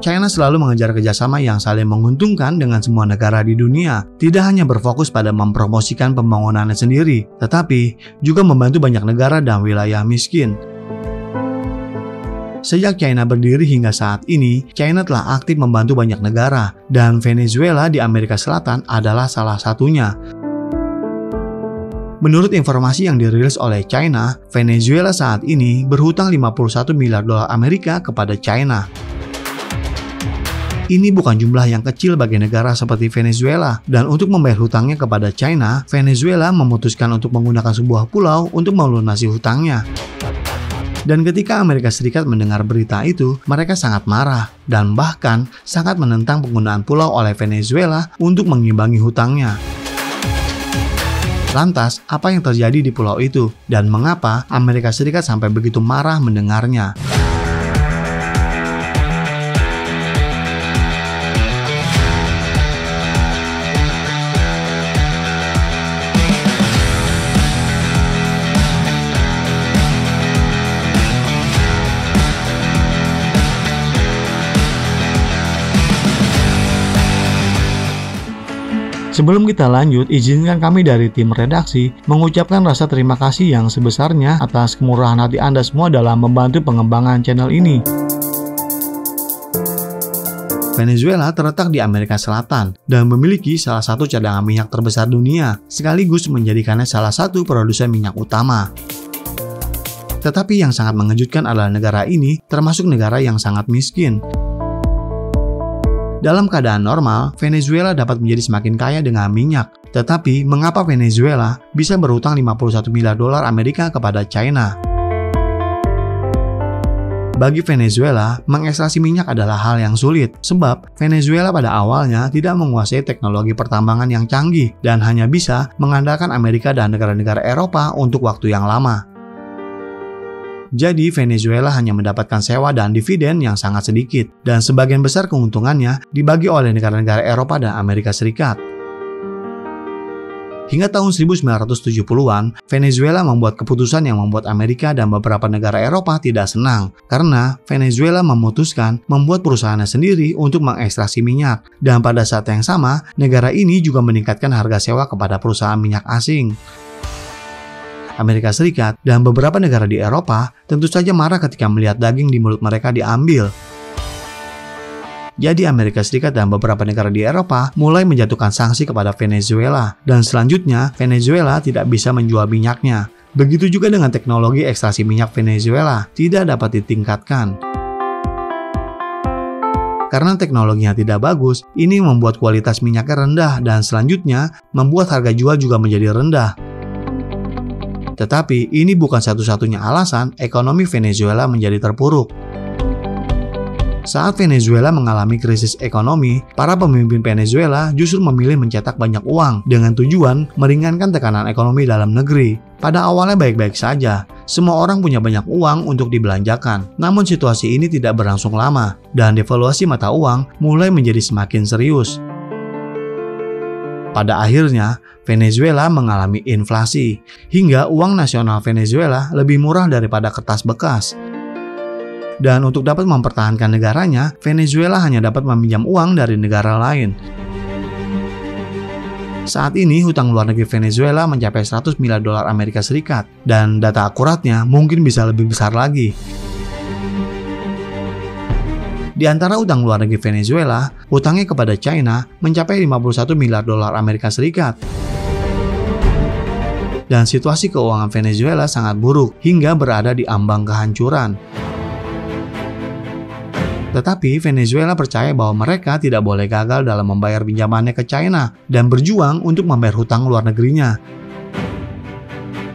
China selalu mengejar kerjasama yang saling menguntungkan dengan semua negara di dunia, tidak hanya berfokus pada mempromosikan pembangunannya sendiri, tetapi juga membantu banyak negara dan wilayah miskin. Sejak China berdiri hingga saat ini, China telah aktif membantu banyak negara, dan Venezuela di Amerika Selatan adalah salah satunya. Menurut informasi yang dirilis oleh China, Venezuela saat ini berhutang 51 miliar dolar Amerika kepada China. Ini bukan jumlah yang kecil bagi negara seperti Venezuela, dan untuk membayar hutangnya kepada China, Venezuela memutuskan untuk menggunakan sebuah pulau untuk melunasi hutangnya. Dan ketika Amerika Serikat mendengar berita itu, mereka sangat marah dan bahkan sangat menentang penggunaan pulau oleh Venezuela untuk mengimbangi hutangnya. Lantas, apa yang terjadi di pulau itu dan mengapa Amerika Serikat sampai begitu marah mendengarnya? Sebelum kita lanjut, izinkan kami dari tim redaksi mengucapkan rasa terima kasih yang sebesarnya atas kemurahan hati Anda semua dalam membantu pengembangan channel ini. Venezuela terletak di Amerika Selatan dan memiliki salah satu cadangan minyak terbesar dunia, sekaligus menjadikannya salah satu produsen minyak utama. Tetapi yang sangat mengejutkan adalah negara ini termasuk negara yang sangat miskin. Dalam keadaan normal, Venezuela dapat menjadi semakin kaya dengan minyak. Tetapi, mengapa Venezuela bisa berhutang 51 miliar dolar Amerika kepada China? Bagi Venezuela, mengekstraksi minyak adalah hal yang sulit, sebab Venezuela pada awalnya tidak menguasai teknologi pertambangan yang canggih dan hanya bisa mengandalkan Amerika dan negara-negara Eropa untuk waktu yang lama. Jadi Venezuela hanya mendapatkan sewa dan dividen yang sangat sedikit, dan sebagian besar keuntungannya dibagi oleh negara-negara Eropa dan Amerika Serikat. Hingga tahun 1970-an, Venezuela membuat keputusan yang membuat Amerika dan beberapa negara Eropa tidak senang, karena Venezuela memutuskan membuat perusahaannya sendiri untuk mengekstraksi minyak, dan pada saat yang sama, negara ini juga meningkatkan harga sewa kepada perusahaan minyak asing. Amerika Serikat dan beberapa negara di Eropa tentu saja marah ketika melihat daging di mulut mereka diambil. Jadi Amerika Serikat dan beberapa negara di Eropa mulai menjatuhkan sanksi kepada Venezuela, dan selanjutnya Venezuela tidak bisa menjual minyaknya. Begitu juga dengan teknologi ekstraksi minyak Venezuela tidak dapat ditingkatkan. Karena teknologinya tidak bagus, ini membuat kualitas minyaknya rendah dan selanjutnya membuat harga jual juga menjadi rendah. Tetapi ini bukan satu-satunya alasan ekonomi Venezuela menjadi terpuruk. Saat Venezuela mengalami krisis ekonomi, para pemimpin Venezuela justru memilih mencetak banyak uang dengan tujuan meringankan tekanan ekonomi dalam negeri. Pada awalnya baik-baik saja, semua orang punya banyak uang untuk dibelanjakan. Namun situasi ini tidak berlangsung lama, dan devaluasi mata uang mulai menjadi semakin serius. Pada akhirnya, Venezuela mengalami inflasi, hingga uang nasional Venezuela lebih murah daripada kertas bekas. Dan untuk dapat mempertahankan negaranya, Venezuela hanya dapat meminjam uang dari negara lain. Saat ini, hutang luar negeri Venezuela mencapai 100 miliar dolar Amerika Serikat, dan data akuratnya mungkin bisa lebih besar lagi. Di antara utang luar negeri Venezuela, hutangnya kepada China mencapai 51 miliar dolar Amerika Serikat. Dan situasi keuangan Venezuela sangat buruk hingga berada di ambang kehancuran. Tetapi Venezuela percaya bahwa mereka tidak boleh gagal dalam membayar pinjamannya ke China dan berjuang untuk membayar hutang luar negerinya.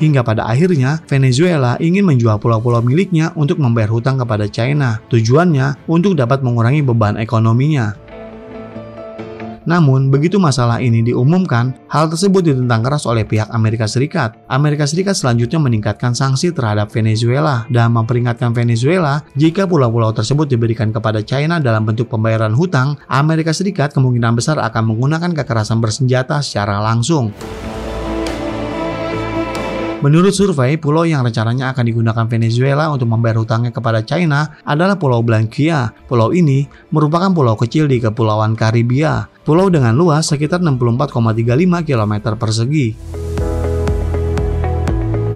Hingga pada akhirnya, Venezuela ingin menjual pulau-pulau miliknya untuk membayar hutang kepada China. Tujuannya untuk dapat mengurangi beban ekonominya. Namun, begitu masalah ini diumumkan, hal tersebut ditentang keras oleh pihak Amerika Serikat. Amerika Serikat selanjutnya meningkatkan sanksi terhadap Venezuela dan memperingatkan Venezuela jika pulau-pulau tersebut diberikan kepada China dalam bentuk pembayaran hutang, Amerika Serikat kemungkinan besar akan menggunakan kekerasan bersenjata secara langsung. Menurut survei, pulau yang rencananya akan digunakan Venezuela untuk membayar hutangnya kepada China adalah Pulau Blanquilla. Pulau ini merupakan pulau kecil di Kepulauan Karibia. Pulau dengan luas sekitar 64,35 km persegi.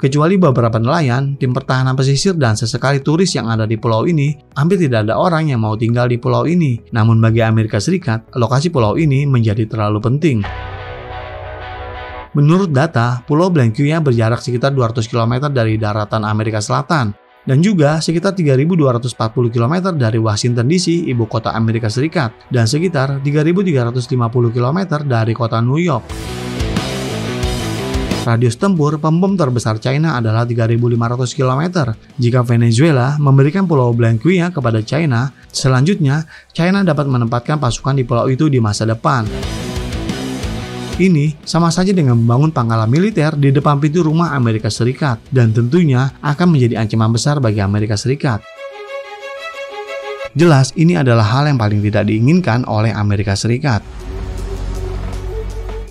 Kecuali beberapa nelayan, tim pertahanan pesisir, dan sesekali turis yang ada di pulau ini, hampir tidak ada orang yang mau tinggal di pulau ini. Namun bagi Amerika Serikat, lokasi pulau ini menjadi terlalu penting. Menurut data, Pulau Blanquilla berjarak sekitar 200 km dari daratan Amerika Selatan dan juga sekitar 3.240 km dari Washington DC, ibu kota Amerika Serikat, dan sekitar 3.350 km dari kota New York. Radius tempur pembom terbesar China adalah 3.500 km. Jika Venezuela memberikan Pulau Blanquilla kepada China, selanjutnya China dapat menempatkan pasukan di pulau itu di masa depan. Ini sama saja dengan membangun pangkalan militer di depan pintu rumah Amerika Serikat, dan tentunya akan menjadi ancaman besar bagi Amerika Serikat. Jelas, ini adalah hal yang paling tidak diinginkan oleh Amerika Serikat.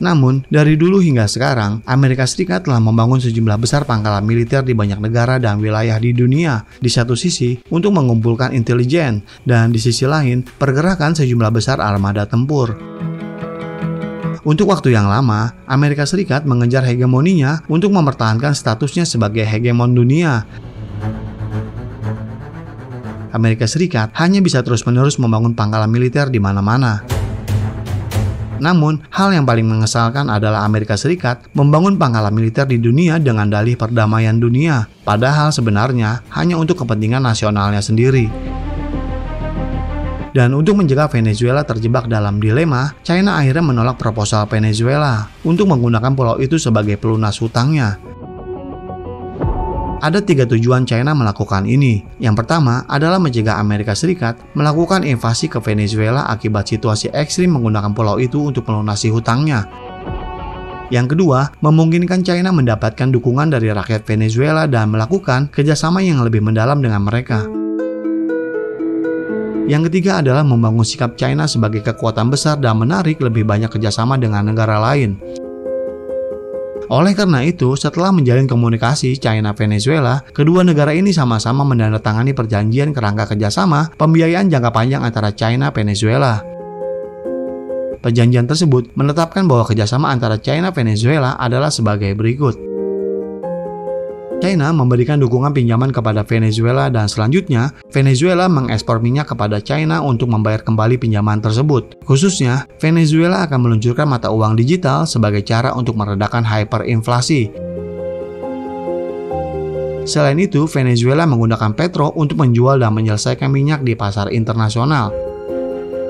Namun, dari dulu hingga sekarang, Amerika Serikat telah membangun sejumlah besar pangkalan militer di banyak negara dan wilayah di dunia. Di satu sisi, untuk mengumpulkan intelijen, dan di sisi lain, pergerakan sejumlah besar armada tempur. Untuk waktu yang lama, Amerika Serikat mengejar hegemoninya untuk mempertahankan statusnya sebagai hegemon dunia. Amerika Serikat hanya bisa terus-menerus membangun pangkalan militer di mana-mana. Namun, hal yang paling mengesalkan adalah Amerika Serikat membangun pangkalan militer di dunia dengan dalih perdamaian dunia, padahal sebenarnya hanya untuk kepentingan nasionalnya sendiri. Dan untuk mencegah Venezuela terjebak dalam dilema, China akhirnya menolak proposal Venezuela untuk menggunakan pulau itu sebagai pelunas hutangnya. Ada 3 tujuan China melakukan ini. Yang pertama adalah mencegah Amerika Serikat melakukan invasi ke Venezuela akibat situasi ekstrim menggunakan pulau itu untuk melunasi hutangnya. Yang kedua, memungkinkan China mendapatkan dukungan dari rakyat Venezuela dan melakukan kerjasama yang lebih mendalam dengan mereka. Yang ketiga adalah membangun sikap China sebagai kekuatan besar dan menarik lebih banyak kerjasama dengan negara lain. Oleh karena itu, setelah menjalin komunikasi China-Venezuela, kedua negara ini sama-sama menandatangani perjanjian kerangka kerjasama pembiayaan jangka panjang antara China-Venezuela. Perjanjian tersebut menetapkan bahwa kerjasama antara China-Venezuela adalah sebagai berikut. China memberikan dukungan pinjaman kepada Venezuela dan selanjutnya Venezuela mengekspor minyak kepada China untuk membayar kembali pinjaman tersebut. Khususnya, Venezuela akan meluncurkan mata uang digital sebagai cara untuk meredakan hyperinflasi. Selain itu, Venezuela menggunakan Petro untuk menjual dan menyelesaikan minyak di pasar internasional.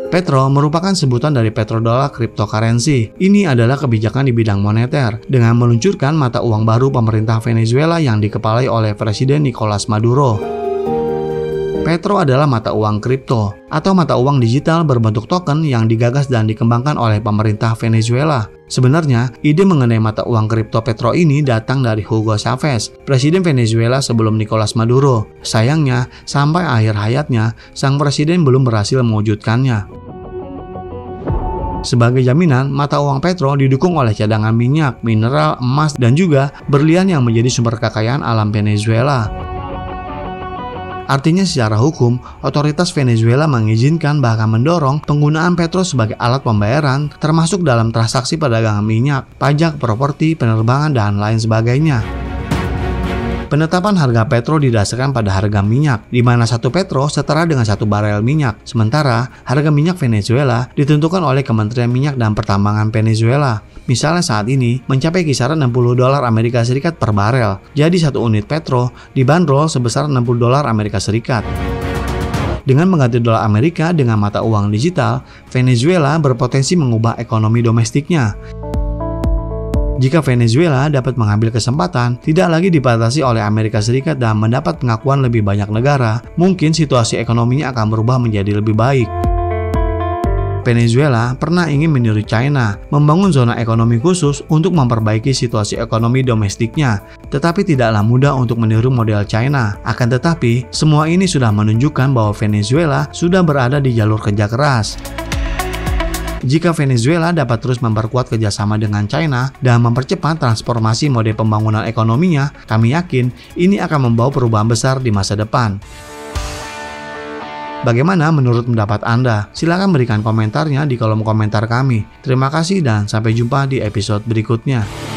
Petro merupakan sebutan dari petrodollar cryptocurrency. Ini adalah kebijakan di bidang moneter dengan meluncurkan mata uang baru pemerintah Venezuela yang dikepalai oleh Presiden Nicolas Maduro. Petro adalah mata uang kripto atau mata uang digital berbentuk token yang digagas dan dikembangkan oleh pemerintah Venezuela. Sebenarnya, ide mengenai mata uang kripto Petro ini datang dari Hugo Chavez, Presiden Venezuela sebelum Nicolas Maduro. Sayangnya, sampai akhir hayatnya, sang presiden belum berhasil mewujudkannya. Sebagai jaminan, mata uang Petro didukung oleh cadangan minyak, mineral, emas, dan juga berlian yang menjadi sumber kekayaan alam Venezuela. Artinya secara hukum, otoritas Venezuela mengizinkan bahkan mendorong penggunaan Petro sebagai alat pembayaran termasuk dalam transaksi perdagangan minyak, pajak, properti, penerbangan, dan lain sebagainya. Penetapan harga Petro didasarkan pada harga minyak, di mana 1 Petro setara dengan 1 barel minyak. Sementara, harga minyak Venezuela ditentukan oleh Kementerian Minyak dan Pertambangan Venezuela. Misalnya saat ini mencapai kisaran $60 Amerika Serikat per barel. Jadi 1 unit Petro dibanderol sebesar $60 Amerika Serikat. Dengan mengganti dolar Amerika dengan mata uang digital, Venezuela berpotensi mengubah ekonomi domestiknya. Jika Venezuela dapat mengambil kesempatan, tidak lagi dibatasi oleh Amerika Serikat dan mendapat pengakuan lebih banyak negara, mungkin situasi ekonominya akan berubah menjadi lebih baik. Venezuela pernah ingin meniru China, membangun zona ekonomi khusus untuk memperbaiki situasi ekonomi domestiknya, tetapi tidaklah mudah untuk meniru model China. Akan tetapi, semua ini sudah menunjukkan bahwa Venezuela sudah berada di jalur kerja keras. Jika Venezuela dapat terus memperkuat kerjasama dengan China dan mempercepat transformasi mode pembangunan ekonominya, kami yakin ini akan membawa perubahan besar di masa depan. Bagaimana menurut pendapat Anda? Silahkan berikan komentarnya di kolom komentar kami. Terima kasih dan sampai jumpa di episode berikutnya.